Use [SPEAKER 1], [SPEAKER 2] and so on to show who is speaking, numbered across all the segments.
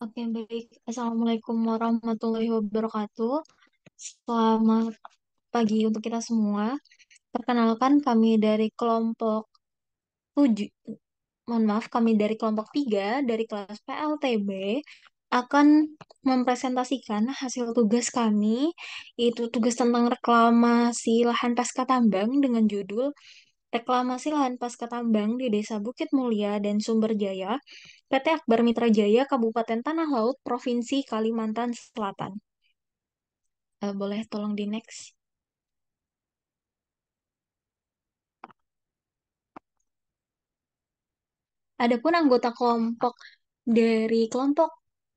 [SPEAKER 1] Oke, baik. Assalamualaikum warahmatullahi wabarakatuh. Selamat pagi untuk kita semua. Perkenalkan kami dari kelompok 7. Mohon maaf, kami dari kelompok 3 dari kelas PLTB akan mempresentasikan hasil tugas kami, yaitu tugas tentang reklamasi lahan pasca tambang dengan judul Reklamasi Lahan Pasca Tambang di Desa Bukit Mulia dan Sumber Jaya, PT Akbar Mitra Jaya, Kabupaten Tanah Laut, Provinsi Kalimantan Selatan. Boleh tolong di next. Adapun anggota kelompok dari kelompok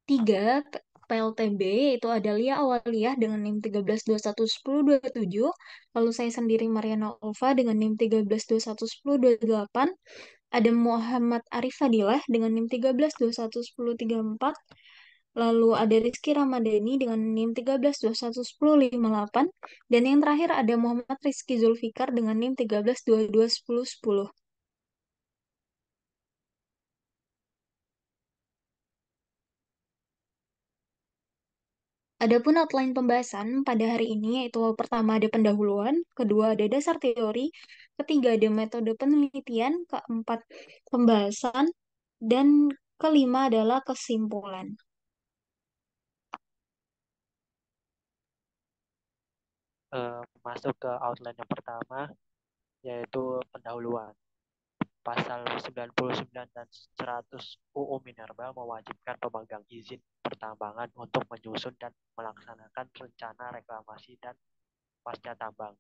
[SPEAKER 1] 3 PLTB yaitu ada Lia Awaliyah dengan NIM 13211027, lalu saya sendiri Mariana Ulfa dengan NIM 13211028, ada Muhammad Arif Fadilah dengan NIM 13211034, lalu ada Rizky Ramadhani dengan NIM 13211058, dan yang terakhir ada Muhammad Rizky Zulfikar dengan NIM 13221010. Adapun outline pembahasan pada hari ini yaitu pertama ada pendahuluan, kedua ada dasar teori, ketiga ada metode penelitian, keempat pembahasan, dan kelima adalah kesimpulan.
[SPEAKER 2] Masuk ke outline yang pertama, yaitu pendahuluan. Pasal 99 dan 100 UU Minerba mewajibkan pemegang izin pertambangan untuk menyusun dan melaksanakan rencana reklamasi dan pasca tambang.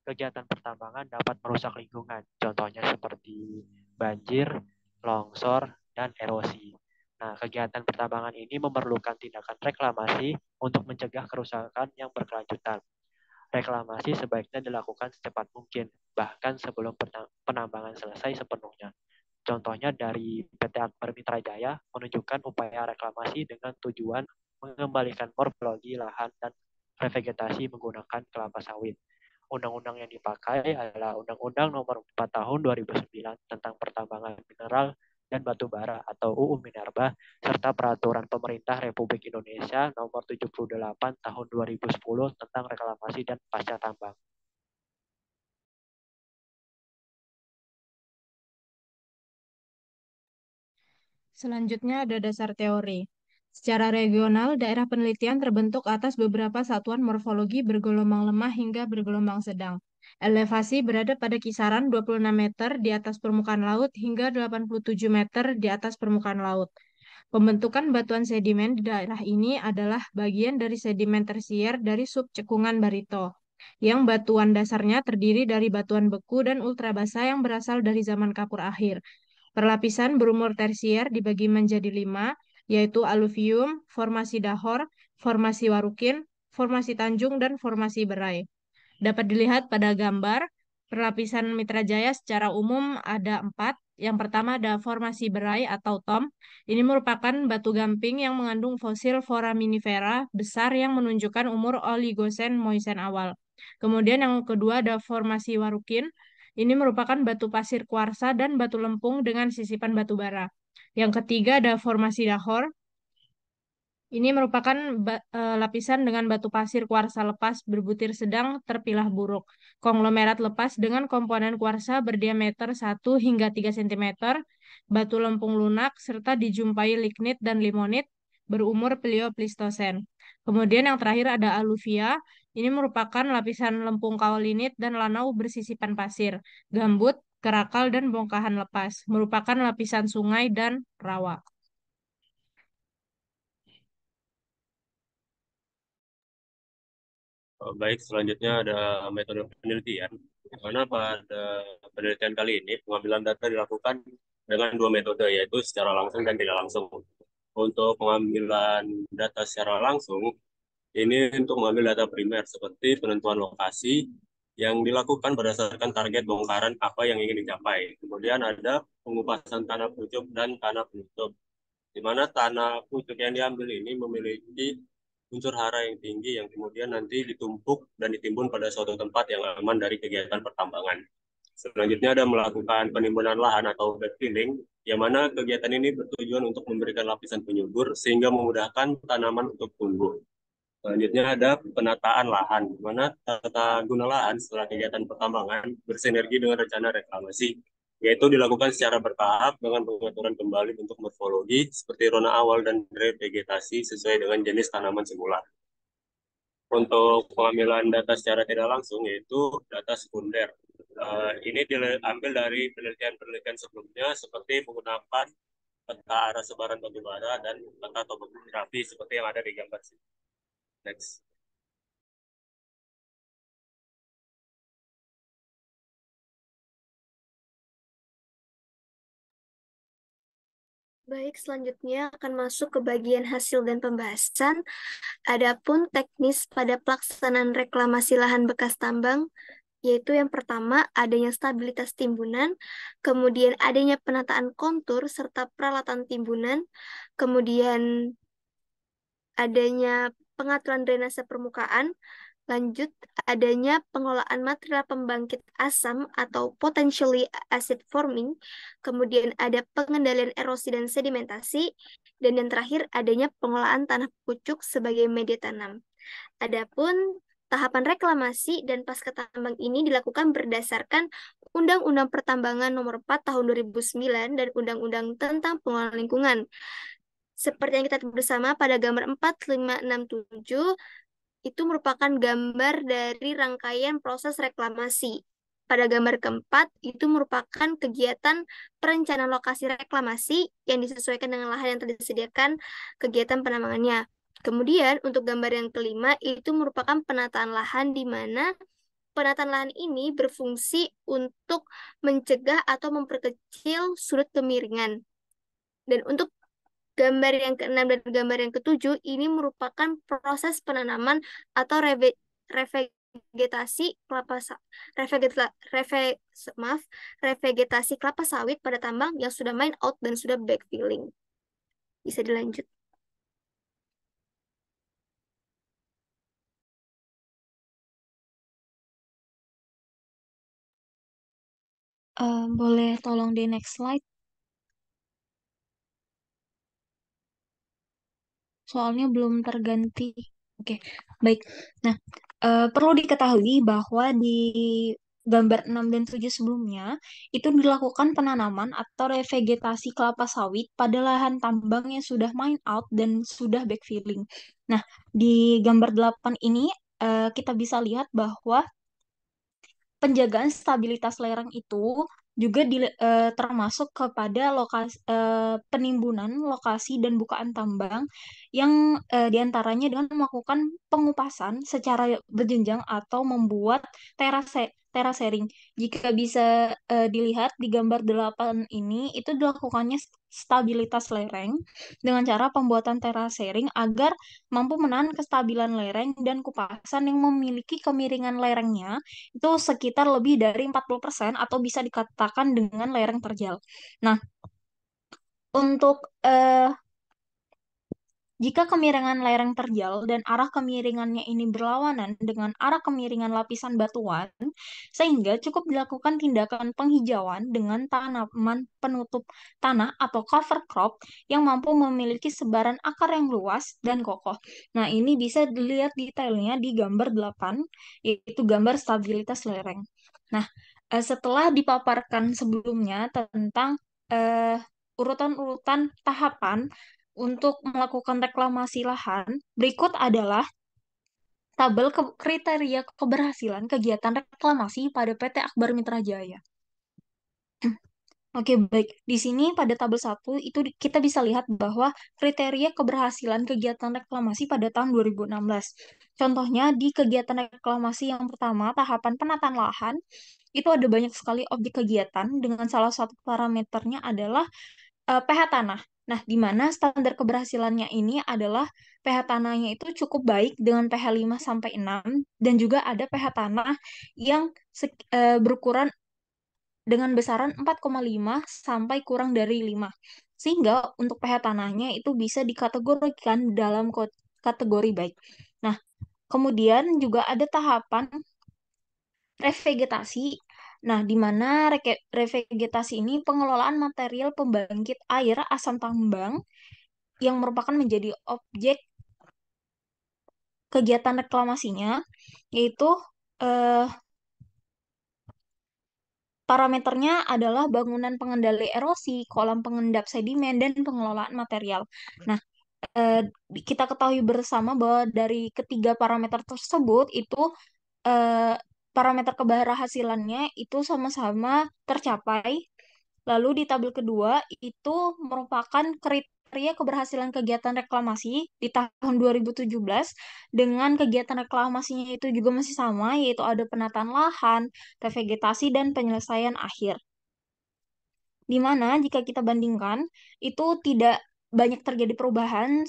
[SPEAKER 2] Kegiatan pertambangan dapat merusak lingkungan, contohnya seperti banjir, longsor, dan erosi. Nah, kegiatan pertambangan ini memerlukan tindakan reklamasi untuk mencegah kerusakan yang berkelanjutan. Reklamasi sebaiknya dilakukan secepat mungkin, bahkan sebelum penambangan selesai sepenuhnya. Contohnya dari PT Akbar Mitra Jaya menunjukkan upaya reklamasi dengan tujuan mengembalikan morfologi lahan dan revegetasi menggunakan kelapa sawit. Undang-undang yang dipakai adalah Undang-Undang Nomor 4 Tahun 2009 tentang Pertambangan Mineral dan Batu Bara atau UU Minerba serta Peraturan Pemerintah Republik Indonesia Nomor 78 Tahun 2010 tentang reklamasi dan pasca tambang.
[SPEAKER 3] Selanjutnya ada dasar teori. Secara regional, daerah penelitian terbentuk atas beberapa satuan morfologi bergelombang lemah hingga bergelombang sedang. Elevasi berada pada kisaran 26 meter di atas permukaan laut hingga 87 meter di atas permukaan laut. Pembentukan batuan sedimen di daerah ini adalah bagian dari sedimen tersier dari subcekungan Barito, yang batuan dasarnya terdiri dari batuan beku dan ultrabasa yang berasal dari zaman Kapur akhir. Perlapisan berumur tersier dibagi menjadi 5, yaitu aluvium, formasi dahor, formasi warukin, formasi tanjung, dan formasi berai. Dapat dilihat pada gambar, perlapisan Mitra Jaya secara umum ada 4. Yang pertama ada formasi berai atau tom. Ini merupakan batu gamping yang mengandung fosil foraminifera besar yang menunjukkan umur Oligosen Moisen awal. Kemudian yang kedua ada formasi warukin. Ini merupakan batu pasir kuarsa dan batu lempung dengan sisipan batu bara. Yang ketiga ada formasi dahor. Ini merupakan lapisan dengan batu pasir kuarsa lepas berbutir sedang terpilah buruk. Konglomerat lepas dengan komponen kuarsa berdiameter 1 hingga 3 cm, batu lempung lunak, serta dijumpai lignit dan limonit berumur Pliopleistosen. Kemudian yang terakhir ada aluvia. Ini merupakan lapisan lempung kaolinit dan lanau bersisipan pasir, gambut, kerakal, dan bongkahan lepas. Merupakan lapisan sungai dan rawa.
[SPEAKER 4] Baik, selanjutnya ada metode penelitian, di mana pada penelitian kali ini pengambilan data dilakukan dengan dua metode, yaitu secara langsung dan tidak langsung. Untuk pengambilan data secara langsung, ini untuk mengambil data primer seperti penentuan lokasi yang dilakukan berdasarkan target bongkaran apa yang ingin dicapai. Kemudian ada pengupasan tanah pucuk dan tanah penutup, di mana tanah pucuk yang diambil ini memiliki unsur hara yang tinggi yang kemudian nanti ditumpuk dan ditimbun pada suatu tempat yang aman dari kegiatan pertambangan. Selanjutnya ada melakukan penimbunan lahan atau backfilling, yang mana kegiatan ini bertujuan untuk memberikan lapisan penyubur sehingga memudahkan tanaman untuk tumbuh. Selanjutnya ada penataan lahan, di mana tata guna lahan setelah kegiatan pertambangan bersinergi dengan rencana reklamasi, yaitu dilakukan secara bertahap dengan pengaturan kembali bentuk morfologi seperti rona awal dan revegetasi sesuai dengan jenis tanaman semula. Untuk pengambilan data secara tidak langsung yaitu data sekunder. Ini diambil dari penelitian-penelitian sebelumnya seperti menggunakan peta arah sebaran batu bara dan peta topografi seperti yang ada di gambar sini. Next.
[SPEAKER 5] Baik, selanjutnya akan masuk ke bagian hasil dan pembahasan. Adapun teknis pada pelaksanaan reklamasi lahan bekas tambang, yaitu yang pertama adanya stabilitas timbunan, kemudian adanya penataan kontur serta peralatan timbunan, kemudian adanya pengaturan drainase permukaan, lanjut adanya pengelolaan material pembangkit asam atau potentially acid forming, kemudian ada pengendalian erosi dan sedimentasi, dan yang terakhir adanya pengelolaan tanah pucuk sebagai media tanam. Adapun tahapan reklamasi dan pasca tambang ini dilakukan berdasarkan Undang-Undang Pertambangan Nomor 4 Tahun 2009 dan Undang-Undang tentang Pengelolaan Lingkungan. Seperti yang kita lihat bersama pada gambar 4, 5, 6, 7, itu merupakan gambar dari rangkaian proses reklamasi. Pada gambar keempat, itu merupakan kegiatan perencanaan lokasi reklamasi yang disesuaikan dengan lahan yang telah disediakan kegiatan penambangannya. Kemudian, untuk gambar yang kelima, itu merupakan penataan lahan di mana penataan lahan ini berfungsi untuk mencegah atau memperkecil sudut kemiringan. Dan untuk gambar yang keenam dan gambar yang ketujuh ini merupakan proses penanaman atau revegetasi kelapa revegetasi kelapa sawit pada tambang yang sudah mine out dan sudah backfilling. Bisa dilanjut.
[SPEAKER 1] Boleh tolong di next slide? Soalnya belum terganti. Oke, baik. Nah, perlu diketahui bahwa di gambar 6 dan 7 sebelumnya itu dilakukan penanaman atau revegetasi kelapa sawit pada lahan tambang yang sudah mine out dan sudah backfilling. Nah, di gambar 8 ini kita bisa lihat bahwa penjagaan stabilitas lereng itu juga termasuk kepada penimbunan lokasi dan bukaan tambang yang diantaranya dengan melakukan pengupasan secara berjenjang atau membuat terasering. Jika bisa dilihat di gambar 8 ini, itu dilakukannya stabilitas lereng dengan cara pembuatan terasering agar mampu menahan kestabilan lereng dan kupasan yang memiliki kemiringan lerengnya itu sekitar lebih dari 40% atau bisa dikatakan dengan lereng terjal. Nah, untuk jika kemiringan lereng terjal dan arah kemiringannya ini berlawanan dengan arah kemiringan lapisan batuan, sehingga cukup dilakukan tindakan penghijauan dengan tanaman penutup tanah atau cover crop yang mampu memiliki sebaran akar yang luas dan kokoh. Nah, ini bisa dilihat detailnya di gambar 8, yaitu gambar stabilitas lereng. Nah, setelah dipaparkan sebelumnya tentang eh, urutan-urutan tahapan untuk melakukan reklamasi lahan, berikut adalah tabel kriteria keberhasilan kegiatan reklamasi pada PT Akbar Mitra Jaya. Oke, baik. Di sini pada tabel 1 itu kita bisa lihat bahwa kriteria keberhasilan kegiatan reklamasi pada tahun 2016. Contohnya di kegiatan reklamasi yang pertama, tahapan penataan lahan, itu ada banyak sekali objek kegiatan dengan salah satu parameternya adalah pH tanah. Nah, di mana standar keberhasilannya ini adalah pH tanahnya itu cukup baik dengan pH 5 sampai 6 dan juga ada pH tanah yang berukuran dengan besaran 4,5 sampai kurang dari 5. Sehingga untuk pH tanahnya itu bisa dikategorikan dalam kategori baik. Nah, kemudian juga ada tahapan revegetasi Nah, di mana revegetasi ini pengelolaan material pembangkit air asam tambang yang merupakan menjadi objek kegiatan reklamasinya, yaitu eh, parameternya adalah bangunan pengendali erosi, kolam pengendap sedimen, dan pengelolaan material. Nah, eh, kita ketahui bersama bahwa dari ketiga parameter tersebut itu eh, parameter keberhasilannya itu sama-sama tercapai. Lalu di tabel kedua itu merupakan kriteria keberhasilan kegiatan reklamasi di tahun 2017 dengan kegiatan reklamasinya itu juga masih sama, yaitu ada penataan lahan, revegetasi, dan penyelesaian akhir. Di mana jika kita bandingkan itu tidak banyak terjadi perubahan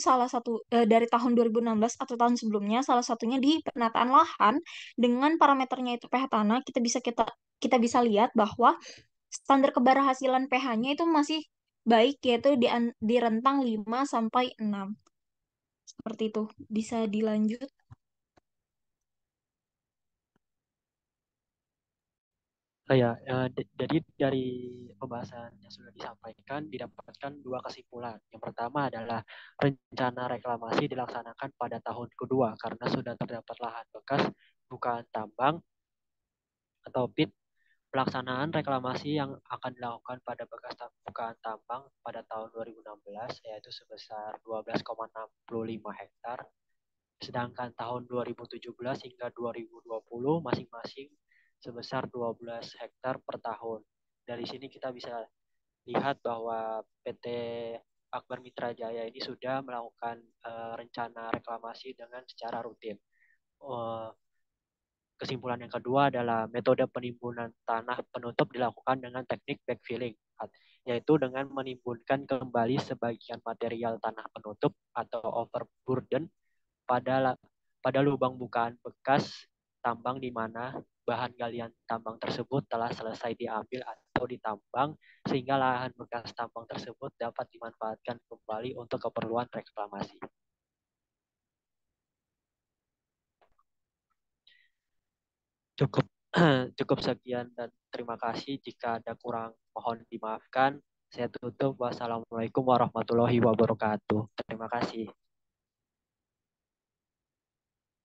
[SPEAKER 1] dari tahun 2016 atau tahun sebelumnya, salah satunya di penataan lahan dengan parameternya itu pH tanah. Kita bisa lihat bahwa standar keberhasilan pH-nya itu masih baik, yaitu di rentang 5 sampai 6. Seperti itu. Bisa dilanjut.
[SPEAKER 2] Jadi dari pembahasan yang sudah disampaikan didapatkan dua kesimpulan. Yang pertama adalah rencana reklamasi dilaksanakan pada tahun kedua karena sudah terdapat lahan bekas bukaan tambang atau pit. Pelaksanaan reklamasi yang akan dilakukan pada bekas bukaan tambang pada tahun 2016 yaitu sebesar 12,65 hektar. Sedangkan tahun 2017 hingga 2020 masing-masing sebesar 12 hektar per tahun. Dari sini kita bisa lihat bahwa PT Akbar Mitra Jaya ini sudah melakukan rencana reklamasi dengan secara rutin. Kesimpulan yang kedua adalah metode penimbunan tanah penutup dilakukan dengan teknik backfilling, yaitu dengan menimbunkan kembali sebagian material tanah penutup atau overburden pada lubang bukaan bekas tambang di mana bahan galian tambang tersebut telah selesai diambil atau ditambang sehingga lahan bekas tambang tersebut dapat dimanfaatkan kembali untuk keperluan reklamasi. Cukup cukup sekian dan terima kasih. Jika ada kurang mohon dimaafkan. Saya tutup. Wassalamualaikum warahmatullahi wabarakatuh. Terima kasih.